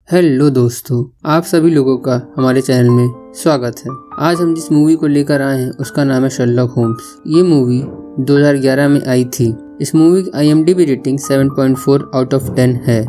Hello दोस्तों, आप सभी लोगों का हमारे चैनल में स्वागत है। आज हम जिस मूवी को लेकर आए हैं उसका नाम है शर्लॉक होम्स। ये मूवी 2011 में आई थी। इस मूवी की IMDb रेटिंग 7.4 आउट ऑफ 10 है।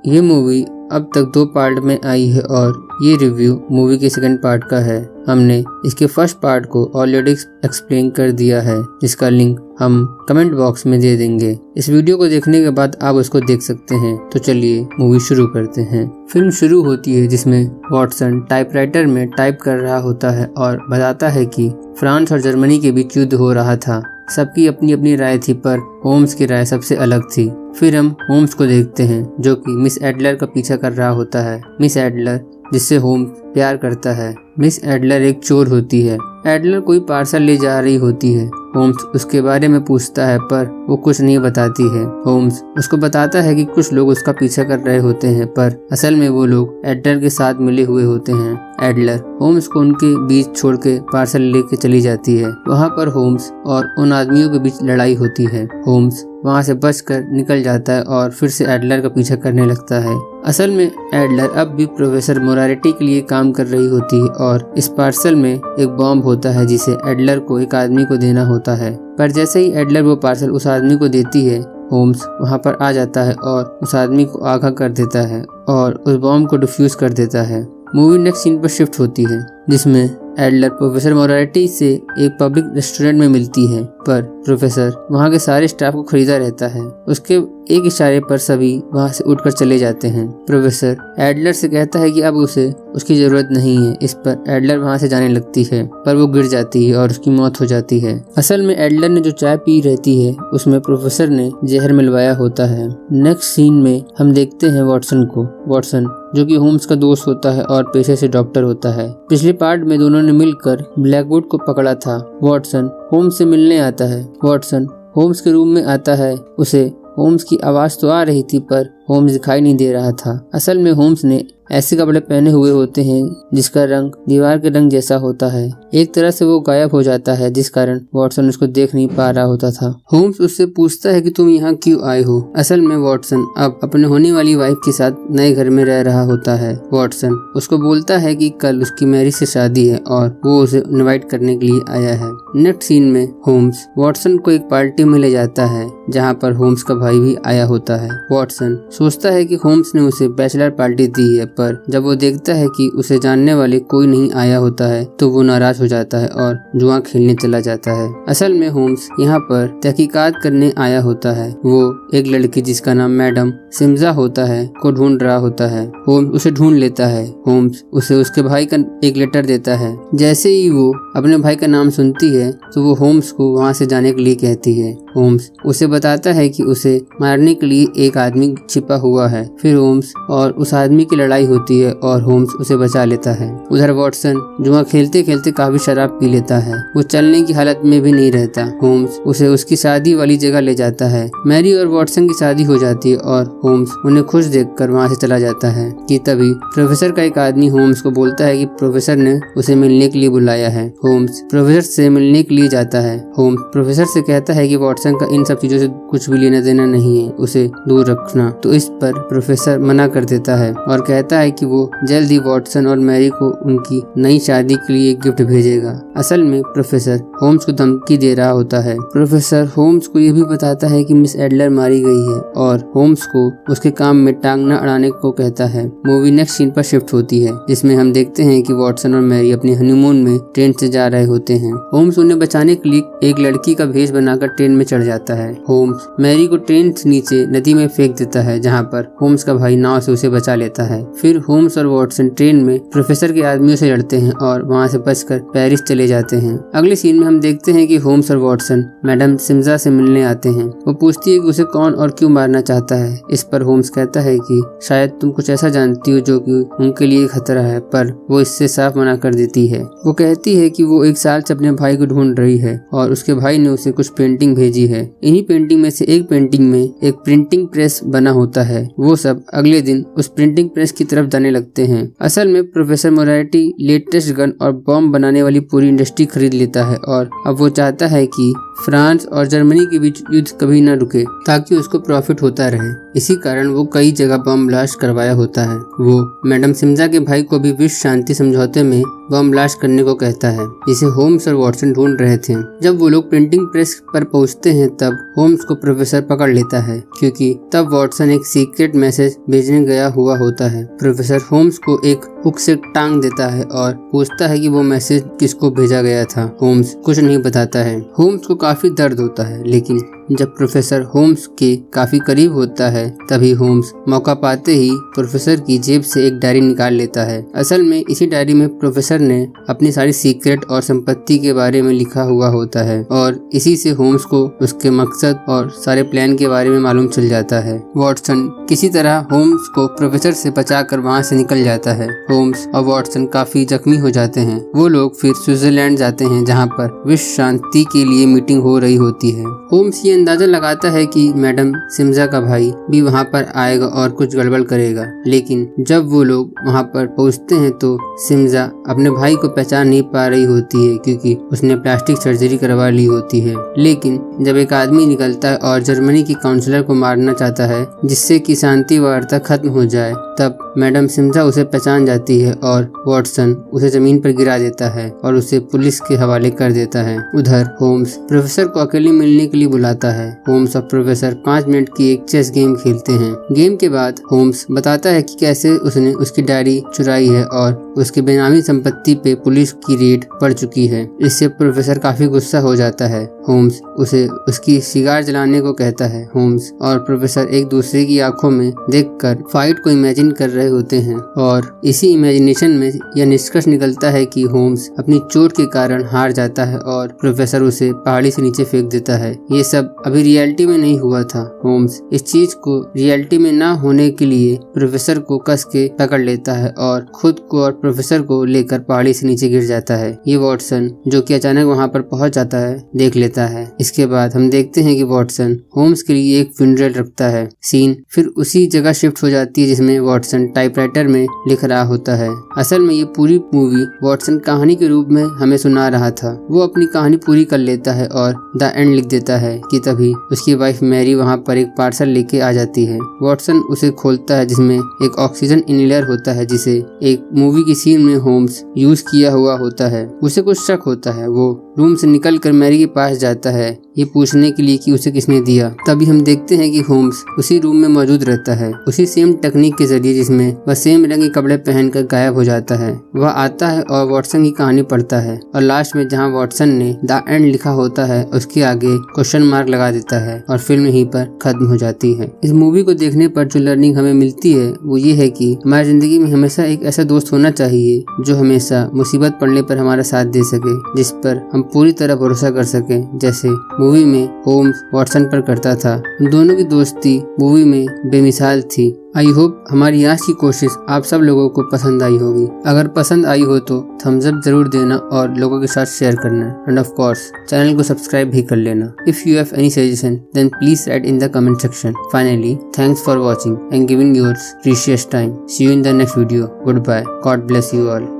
ये मूवी अब तक 2 पार्ट में आई है और ये रिव्यू मूवी के सेकंड पार्ट का है। हमने इसके फर्स्ट पार्ट को ऑलरेडी एक्सप्लेन कर दिया है, जिसका लिंक हम कमेंट बॉक्स में दे देंगे। इस वीडियो को देखने के बाद आप उसको देख सकते हैं। तो चलिए मूवी शुरू करते हैं। फिल्म शुरू होती है जिसमें वॉटसन टाइपराइटर में टाइप कर रहा होता है और बताता है कि फ्रांस और जर्मनी के बीच युद्ध हो रहा था। सबकी अपनी अपनी राय थी, पर होम्स की राय सबसे अलग थी। फिर हम होम्स को देखते हैं जो कि मिस एडलर का पीछा कर रहा होता है। मिस एडलर जिससे होम्स प्यार करता है। मिस एडलर एक चोर होती है। एडलर कोई पार्सल ले जा रही होती है। होम्स उसके बारे में पूछता है पर वो कुछ नहीं बताती है। होम्स उसको बताता है कि कुछ लोग उसका पीछा कर रहे होते हैं, पर असल में वो लोग एडलर के साथ मिले हुए होते हैं। एडलर होम्स को उनके बीच छोड़ के पार्सल लेके चली जाती है। वहाँ पर होम्स और उन आदमियों के बीच लड़ाई होती है। होम्स वहाँ से बचकर निकल जाता है और फिर से एडलर का पीछा करने लगता है। असल में एडलर अब भी प्रोफेसर मोरारिटी के लिए काम कर रही होती है और इस पार्सल में एक बॉम्ब होता है जिसे एडलर को एक आदमी को देना होता है। पर जैसे ही एडलर वो पार्सल उस आदमी को देती है, होम्स वहाँ पर आ जाता है और उस आदमी को आगाह कर देता है और उस बॉम्ब को डिफ्यूज कर देता है। मूवी नेक्स्ट सीन पर शिफ्ट होती है जिसमें एडलर प्रोफेसर मोरारिटी से एक पब्लिक रेस्टोरेंट में मिलती है, पर प्रोफेसर वहाँ के सारे स्टाफ को खरीदा रहता है। उसके एक इशारे पर सभी वहाँ से उठकर चले जाते हैं। प्रोफेसर एडलर से कहता है कि अब उसे उसकी जरूरत नहीं है। इस पर एडलर वहाँ से जाने लगती है, पर वो गिर जाती है और उसकी मौत हो जाती है। असल में एडलर ने जो चाय पी रहती है उसमें प्रोफेसर ने जहर मिलवाया होता है। नेक्स्ट सीन में हम देखते हैं वॉटसन को। वॉटसन जो कि होम्स का दोस्त होता है और पेशे से डॉक्टर होता है। पिछले पार्ट में दोनों ने मिलकर ब्लैकवुड को पकड़ा था। वॉटसन होम्स से मिलने आता है। वॉटसन होम्स के रूम में आता है। उसे होम्स की आवाज तो आ रही थी, पर होम्स दिखाई नहीं दे रहा था। असल में होम्स ने ऐसे कपड़े पहने हुए होते हैं जिसका रंग दीवार के रंग जैसा होता है। एक तरह से वो गायब हो जाता है, जिस कारण वॉटसन उसको देख नहीं पा रहा होता था। होम्स उससे पूछता है कि तुम यहाँ क्यों आए हो। असल में वॉटसन अब अपने होने वाली वाइफ के साथ नए घर में रह रहा होता है। वॉटसन उसको बोलता है कि कल उसकी मैरी से शादी है और वो उसे इनवाइट करने के लिए आया है। नेक्स्ट सीन में होम्स वॉटसन को एक पार्टी में ले जाता है जहाँ पर होम्स का भाई भी आया होता है। वॉटसन सोचता है कि होम्स ने उसे बैचलर पार्टी दी है, पर जब वो देखता है कि उसे जानने वाले कोई नहीं आया होता है तो वो नाराज हो जाता है और जुआ खेलने चला जाता है। असल में होम्स यहाँ पर तहकीकात करने आया होता है। वो एक लड़की जिसका नाम मैडम सिम्जा होता है को ढूंढ रहा होता है। होम्स उसे ढूंढ लेता है। होम्स उसे उसके भाई का एक लेटर देता है। जैसे ही वो अपने भाई का नाम सुनती है तो वो होम्स को वहाँ से जाने के लिए कहती है। होम्स उसे बताता है कि उसे मारने के लिए एक आदमी छिपा हुआ है। फिर होम्स और उस आदमी की लड़ाई होती है और होम्स उसे बचा लेता है। उधर वॉटसन जुआ खेलते खेलते काफी शराब पी लेता है। वो चलने की हालत में भी नहीं रहता। होम्स उसे उसकी शादी वाली जगह ले जाता है। मैरी और वॉटसन की शादी हो जाती है और होम्स उन्हें खुश देखकर वहाँ से चला जाता है कि तभी प्रोफेसर का एक आदमी होम्स को बोलता है कि प्रोफेसर ने उसे मिलने के लिए बुलाया है। होम्स प्रोफेसर से मिलने के लिए जाता है। होम्स प्रोफेसर से कहता है कि वॉटसन का इन सब चीजों से कुछ भी लेना देना नहीं है, उसे दूर रखना। तो इस पर प्रोफेसर मना कर देता है और कहता है कि वो जल्द ही वॉटसन और मैरी को उनकी नई शादी के लिए एक गिफ्ट भेजेगा। असल में प्रोफेसर होम्स को धमकी दे रहा होता है। प्रोफेसर होम्स को यह भी बताता है कि मिस एडलर मारी गई है और होम्स को उसके काम में टांग न अड़ाने को कहता है। मूवी नेक्स्ट सीन पर शिफ्ट होती है जिसमें हम देखते हैं कि वॉटसन और मैरी अपनी हनीमून में ट्रेन से जा रहे होते हैं। होम्स उन्हें बचाने के लिए एक लड़की का भेष बनाकर ट्रेन में चढ़ जाता है। होम्स मैरी को ट्रेन से नीचे नदी में फेंक देता है, जहाँ पर होम्स का भाई नाव से उसे बचा लेता है। फिर होम्स और वॉटसन ट्रेन में प्रोफेसर के आदमियों से लड़ते हैं और वहाँ से बचकर पेरिस चले जाते हैं। अगले सीन में हम देखते हैं कि होम्स और वॉटसन मैडम सिम्जा से मिलने आते हैं। वो पूछती है कि उसे कौन और क्यों मारना चाहता है। इस पर होम्स कहता है कि शायद तुम कुछ ऐसा जानती हो जो कि उनके लिए खतरा है, पर वो इससे साफ मना कर देती है। वो कहती है कि वो 1 साल से अपने भाई को ढूंढ रही है और उसके भाई ने उसे कुछ पेंटिंग भेजी है। इन्हीं पेंटिंग में से एक पेंटिंग में एक प्रिंटिंग प्रेस बना होता है। वो सब अगले दिन उस प्रिंटिंग प्रेस की तरफ जाने लगते हैं। असल में प्रोफेसर मोरारिटी लेटेस्ट गन और बॉम्ब बनाने वाली पूरी इंडस्ट्री खरीद लेता है और अब वो चाहता है कि फ्रांस और जर्मनी के बीच युद्ध कभी न रुके ताकि उसको प्रॉफिट होता रहे। इसी कारण वो कई जगह बम ब्लास्ट करवाया होता है। वो मैडम सिम्जा के भाई को भी विश्व शांति समझौते में बम ब्लास्ट करने को कहता है, जिसे होम्स और वॉटसन ढूंढ रहे थे। जब वो लोग प्रिंटिंग प्रेस पर पहुंचते हैं तब होम्स को प्रोफेसर पकड़ लेता है, क्योंकि तब वॉटसन एक सीक्रेट मैसेज भेजने गया हुआ होता है। प्रोफेसर होम्स को एक हुक से टांग देता है और पूछता है कि वो मैसेज किसको भेजा गया था। होम्स कुछ नहीं बताता है। होम्स को काफी दर्द होता है, लेकिन जब प्रोफेसर होम्स के काफी करीब होता है तभी होम्स मौका पाते ही प्रोफेसर की जेब से एक डायरी निकाल लेता है। असल में इसी डायरी में प्रोफेसर ने अपनी सारी सीक्रेट और संपत्ति के बारे में लिखा हुआ होता है और इसी से होम्स को उसके मकसद और सारे प्लान के बारे में मालूम चल जाता है। वॉटसन किसी तरह होम्स को प्रोफेसर से बचाकर वहाँ से निकल जाता है। होम्स और वॉटसन काफी जख्मी हो जाते हैं। वो लोग फिर स्विट्जरलैंड जाते हैं, जहाँ पर विश्व शांति के लिए मीटिंग हो रही होती है। होम्स ये अंदाजा लगाता है कि मैडम सिम्जा का भाई भी वहाँ पर आएगा और कुछ गड़बड़ करेगा, लेकिन जब वो लोग वहाँ पर पहुँचते हैं तो सिम्जा अपने भाई को पहचान नहीं पा रही होती है, क्योंकि उसने प्लास्टिक सर्जरी करवा ली होती है। लेकिन जब एक आदमी निकलता है और जर्मनी की काउंसलर को मारना चाहता है जिससे कि शांति वार्ता खत्म हो जाए, तब मैडम सिम्जा उसे पहचान जाती है और वॉटसन उसे जमीन पर गिरा देता है और उसे पुलिस के हवाले कर देता है। उधर होम्स प्रोफेसर को अकेले मिलने के लिए बुलाता है। होम्स और प्रोफेसर 5 मिनट की एक चेस गेम खेलते हैं। गेम के बाद होम्स बताता है कि कैसे उसने उसकी डायरी चुराई है और उसकी बेनामी संपत्ति पे पुलिस की रेड पड़ चुकी है। इससे प्रोफेसर काफी गुस्सा हो जाता है। होम्स उसे उसकी सिगार जलाने को कहता है। होम्स और प्रोफेसर एक दूसरे की आंखों में देखकर फाइट को इमेजिन कर रहे होते हैं और इसी इमेजिनेशन में यह निष्कर्ष निकलता है कि होम्स अपनी चोट के कारण हार जाता है और प्रोफेसर उसे पहाड़ी से नीचे फेंक देता है। ये सब अभी रियलिटी में नहीं हुआ था। होम्स इस चीज को रियलिटी में ना होने के लिए प्रोफेसर को कस के पकड़ लेता है और खुद को और प्रोफेसर को लेकर पहाड़ी से नीचे गिर जाता है। ये वॉटसन, जो कि अचानक वहाँ पर पहुंच जाता है, देख लेता है। इसके बाद हम देखते हैं कि वॉटसन होम्स के लिए एक फ्यूनरल रखता है। सीन फिर उसी जगह शिफ्ट हो जाती है जिसमें वॉटसन टाइपराइटर में लिख रहा होता है। असल में ये पूरी मूवी वॉटसन कहानी के रूप में हमें सुना रहा था। वो अपनी कहानी पूरी कर लेता है और द एंड लिख देता है कि तभी उसकी वाइफ मैरी वहाँ पर एक पार्सल लेके आ जाती है। वॉटसन उसे खोलता है जिसमें एक ऑक्सीजन इनहेलर होता है जिसे एक मूवी की सीन में होम्स यूज किया हुआ होता है। उसे कुछ शक होता है। वो रूम से निकलकर मैरी के पास जाता है ये पूछने के लिए कि उसे किसने दिया। तभी हम देखते हैं कि होम्स उसी रूम में मौजूद रहता है, उसी सेम टेक्निक के जरिए जिसमें वह सेम रंग के कपड़े पहनकर गायब हो जाता है। वह आता है और वॉटसन की कहानी पढ़ता है और लास्ट में जहां वॉटसन ने द एंड लिखा होता है उसके आगे क्वेश्चन मार्क लगा देता है और फिल्म यहीं पर खत्म हो जाती है। इस मूवी को देखने पर जो लर्निंग हमें मिलती है वो ये है कि हमारी जिंदगी में हमेशा एक ऐसा दोस्त होना चाहिए जो हमेशा मुसीबत पड़ने पर हमारा साथ दे सके, जिस पर हम पूरी तरह भरोसा कर सके, जैसे मूवी में होम्स वॉटसन पर करता था। दोनों की दोस्ती मूवी में बेमिसाल थी। आई होप हमारी आज की कोशिश आप सब लोगों को पसंद आई होगी। अगर पसंद आई हो तो थम्स अप जरूर देना और लोगों के साथ शेयर करना एंड ऑफ कोर्स चैनल को सब्सक्राइब भी कर लेना। If you have any suggestion then please write in the comment section. Finally thanks for watching and giving your precious time. See you in the next video. Goodbye. God bless you all.